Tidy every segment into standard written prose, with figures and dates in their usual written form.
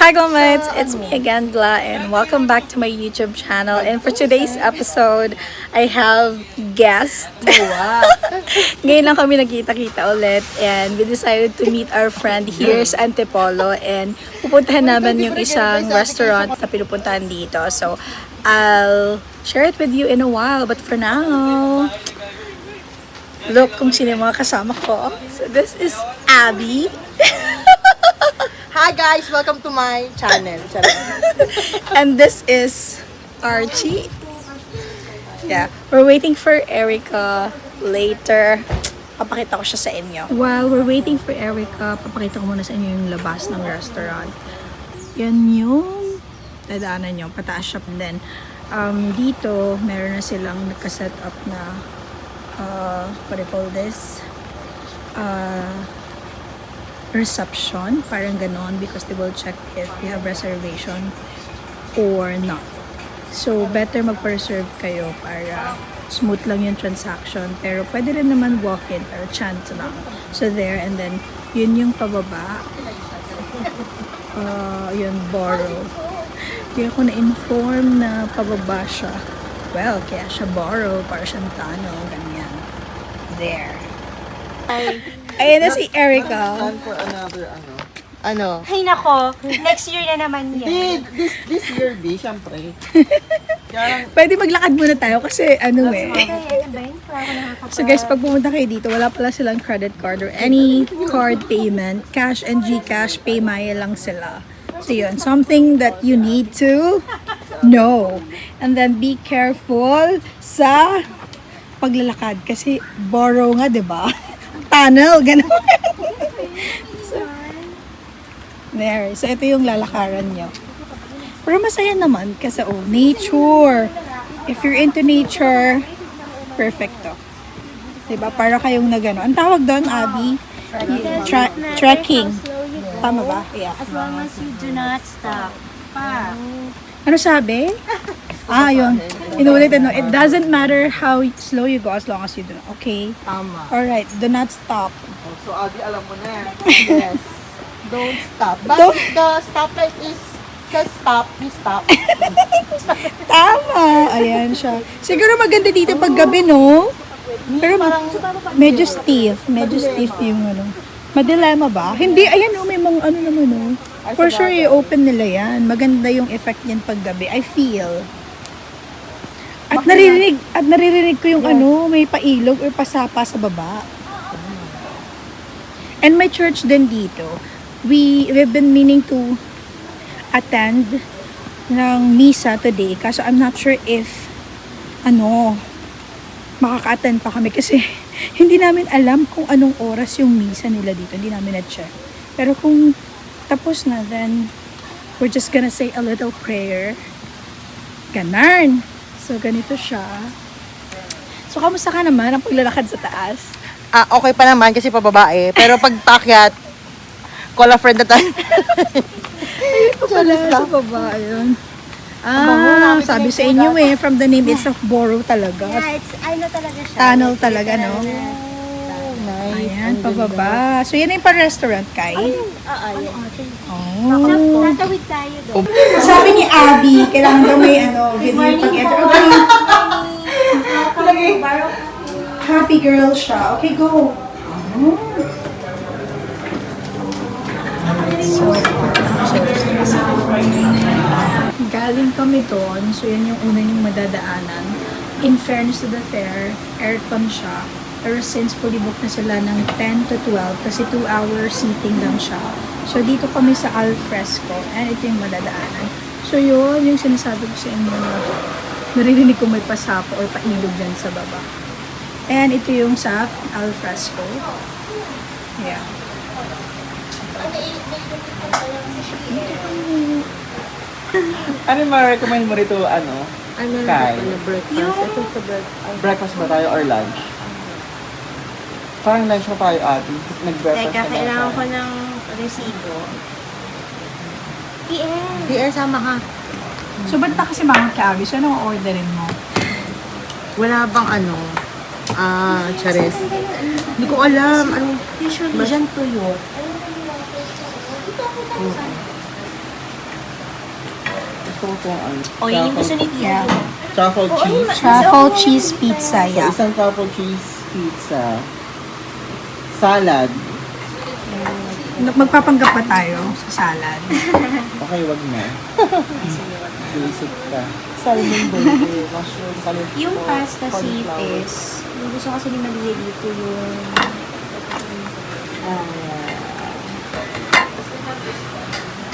Hi guys, it's me again, Gla, and welcome back to my YouTube channel. And for today's episode, I have guest. Ngayon lang kami nagkita-kita ulit, and we decided to meet our friend here sa Antipolo, and pupuntahan naman yung isang restaurant na pinupuntahan dito. So, I'll share it with you in a while, but for now, look kung sino yung mga kasama ko. So, this is Abby. Hi guys! Welcome to my channel. And this is Archie. Yeah, we're waiting for Erica later. Papakita ko siya sa inyo. While we're waiting for Erica, papakita ko muna sa inyo yung labas ng restaurant. Yan yung dadaanan nyo, pataas siya. And then, dito, meron na silang nakaset up na, what do you call this? Reception, parang ganon, because they will check if you have reservation or not. So, better mag-reserve kayo para smooth lang yung transaction. Pero pwede rin naman walk-in, pero chance lang. So, there, and then, yun yung pababa. Yun, borrow. Kaya ako na-inform na pababa siya. Well, kaya siya borrow, para siyang tunnel, ganyan. There. Ayan na si Erica. Plan for another ano? Ay nako, next year na naman yan. This year, di, syempre. Kaya Pwede maglakad muna tayo kasi ano eh. Okay, ano ba yun? Wala ko nakakapag- So guys, pag pumunta kayo dito, wala pala silang credit card or any card payment. Cash and GCash, Paymaya lang sila. So yun, something that you need to know. And then be careful sa paglalakad kasi borrow nga, 'di ba? Tunnel, gano'n. There. So, ito yung lalakaran nyo. Pero masaya naman kasi, nature. If you're into nature, perfecto. Diba? Para kayong nagano. Ang tawag doon, Abby? Trekking. Tama ba? Yeah. As long as you do not stop. Pa. Ano sabi? Yun. Inulit, it doesn't matter how slow you go as long as you do not. Okay? tama. Alright, do not stop. So, Agi, alam mo na. Yes. Don't stop. But Don't- the stoplight is says stop, you stop. Tama! Ayan siya. Siguro maganda dito pag gabi, no? Pero medyo stiff. Medyo stiff yung ano. Madilema ba? Hindi, ayan may mga ano naman, no? For sure, i-open nila yan. Maganda yung effect niyan pag gabi. I feel. At naririnig ko yung ano, may pailog or pasapa sa baba. And may church din dito. We've been meaning to attend ng misa today. Kaso I'm not sure if makaka-attend pa kami kasi hindi namin alam kung anong oras yung misa nila dito. Hindi namin na-check. Pero kung tapos na, then we're just gonna say a little prayer. Ganarn. So, ganito siya. So, kamusta ka naman ang paglalakad sa taas? Okay pa naman kasi pababae. Pero pag pakyat, call a friend na tayo. Ito pala sa baba, yun. Sabi sa inyo from the name, it's a borrow talaga. Yeah, it's, ano talaga siya. Tunnel talaga, no? Nice. Ayan, pababa. So, yan na yung pa-restaurant, Kai? Oh. Tatawid tayo doon. Sabi ni Abby, kailangan daw may video pag-enter. Okay. Happy girl siya. Okay, go. Galing kami doon. So, yan yung una yung madadaanan. In fairness to the fair, aircon siya. Pero since fully booked na sila ng 10 to 12, kasi 2-hour seating lang siya. So, dito kami sa Al Fresco. And ito yung madadaanan. So, yun yung sinasabi ko sa inyo. Naririnig ko may pasapa or pailog dyan sa baba. And ito yung sa Al Fresco. Yeah. Ano ma-recommend mo rito, Kai? Breakfast. Ito sa breakfast. Breakfast ba tayo or lunch? Parang lunch pa tayo, Ate. Nag-breakfast Teka, na kailangan tayo. ko ng resibo. PM. PR, sama ka. So, ba't na kasi mga Abby? So, anong orderin mo? Wala bang chares? Hindi ko alam. Anong Usually dyan tuyo. Gusto ko itong ano. O, yun yung gusto ni Tia. Yeah. Truffle cheese. Truffle cheese pizza, So, yeah. isang truffle cheese pizza. Salad. Magpapanggap pa tayo sa salad. Okay, wag na. Basic ka. Salmon burger, mushroom, cauliflower. Yung pasta cauliflower. sipis, yung gusto kasi ni Malia dito yung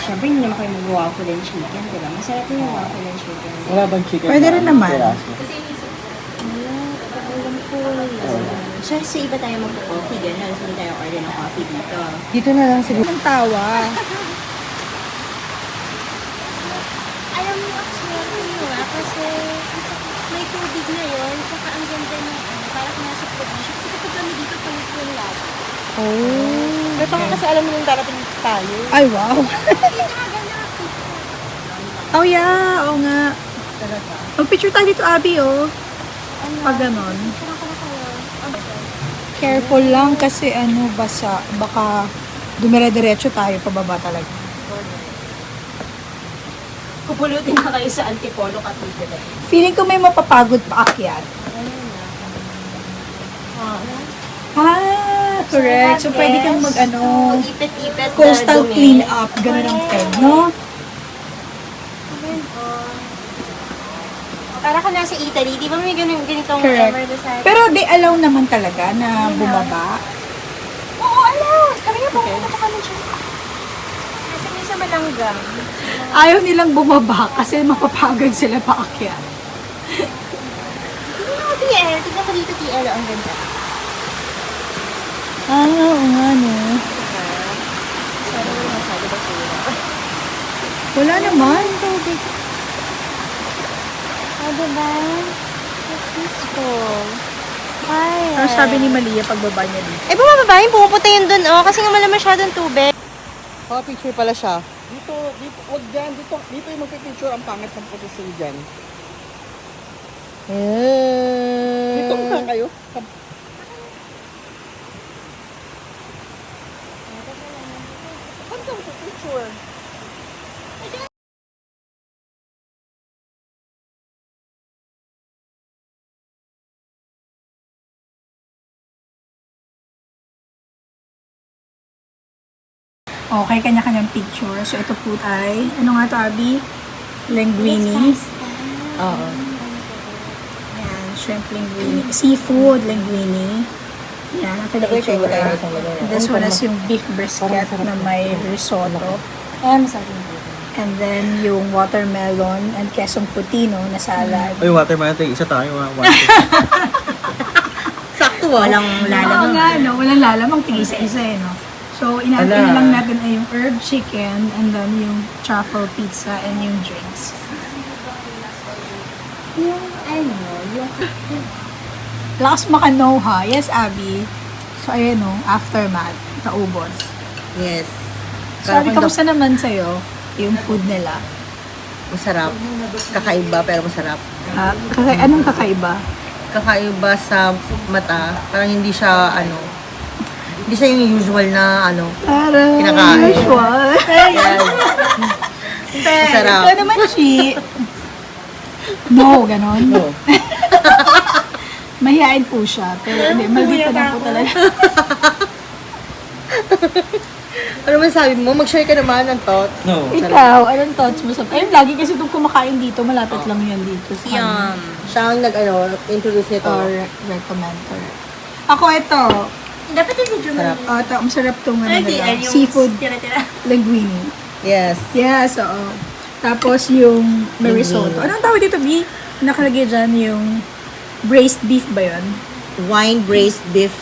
syempre hindi naman kayo mag-waffle and chicken, diba? Masarap yung waffle and chicken. Wala bang chicken? Pwede na rin naman. piraso? Alam ko yun. So, sa iba tayo magpo-coffee, gano'n. Hindi tayo order ng coffee dito. Dito na lang siguro. Ang tawa. Alam mo, actually, kasi may tubig na yun, saka ang ganda ng parang nasa probinsya. Kasi kapag kami dito, tulit-tulit lagi. Oh. Pero kasi alam mo nung darating tayo. Ay, wow. Oh, yeah. Oo nga. Mag-picture tayo dito, Abby, oh. Pag ganon. Careful lang kasi basa. Baka dumire-diretso tayo pababa talaga. Pupulutin na kayo sa Antipolo Cathedral. Feeling ko may mapapagod pa akyat. Ah, correct. So, pwede kang Mag-ipit-ipit. coastal clean up. Ganun ang peg, no? Para ka nasa Italy, di ba may ganitong Correct. ever decide? Pero they allow naman talaga na bumaba. Oo, alam! Kami nga pumunta pa kami dyan. Kasi may sa Malanggang. Ayaw nilang bumaba kasi mapapagod sila paakyat. Tignan mo, TL. Tignan ko dito, TL. Ang ganda. Ah, oo nga, no. Sorry, masyado ba sila? Wala naman. Oh, diba? It's peaceful. Ay, Ano sabi ni Malia pagbaba niya dito? Eh, bumababa yun. Pumupunta yun dun, oh. Kasi nga wala masyadong tubig. Oh, picture pala siya. Dito, wag dyan. Dito yung magpipicture. Ang pangit ng posisyon dyan. Dito ka kayo. Saan ka magpipicture? Okay, kanya-kanyang picture. So, ito po ay, ano nga to, Abby? Linguine. Oo. Yan, shrimp linguine. Seafood linguine. Yan, ang Nag-try ba tayo itsura. isang lagay? And this one is yung beef brisket na may risotto. And then, yung watermelon and quesong puti, no, na salad. Ay, watermelon tayo. Isa tayo. Sakto Walang Oo lalamang. nga, no, walang lalamang tigisa-isa eh, no. So, inaantay na lang natin ay yung herb chicken and then yung truffle pizza and yung drinks. Yung, yung... Lakas maka-no, ha? Yes, Abby. So, ayan, no, aftermath, naubos. Yes. Sorry, kamusta naman sa'yo yung food nila? Masarap. Kakaiba pero masarap. Ha? Anong kakaiba? Kakaiba sa mata. Parang hindi siya hindi siya yung usual na Parang Kinakain. usual. Yes. Masarap. Ito naman, Chi. No, ganon. No. Mahihain po siya. Pero hindi, maldita na po talaga. Ano man sabi mo? Mag-share ka naman ng thoughts. No. Ikaw, anong thoughts mo sa... Ayun, lagi kasi itong kumakain dito, malapit lang yan dito. Sa Yum. Siya ang introduce nito. Or recommender. Ako ito, Dapat yung video mo. Sarap. masarap itong Ay, di, nila, yung seafood tira-tira. linguine. Yes. Yes, oo. Tapos yung may Linguine. risotto. Anong tawag dito, B? Nakalagay dyan yung braised beef ba yun? Wine braised beef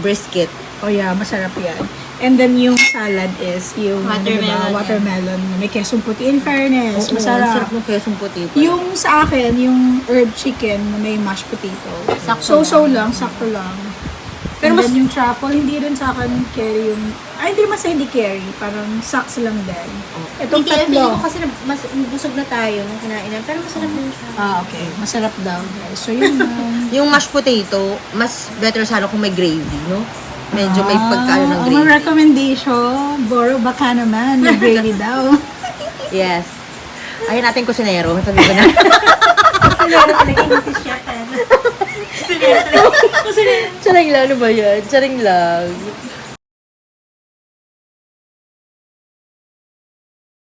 brisket. Oh yeah, masarap yan. And then yung salad is yung Watermelon. watermelon. May quesong puti. In fairness, Oo, masarap. Masarap ng quesong puti. Yung sa akin, yung herb chicken na may mashed potato. So lang, sakto lang. Pero Pero then yung truffle, hindi rin sa akin carry yung... Ay, hindi mas hindi carry. Parang saks lang din. Itong Hindi, feeling ko tatlo. kasi mas busog na tayo nung kinain namin. Pero masarap din siya. Ah, okay. Masarap daw, guys. So, yun lang. Yung mashed potato, mas better sana kung may gravy, no? Medyo may pagkaano ng May gravy. recommendation. Boro, baka naman. May gravy daw. Yes. Ayun natin kusinero. Sabi ko na. Charing lang, ano ba yan? Charing lang.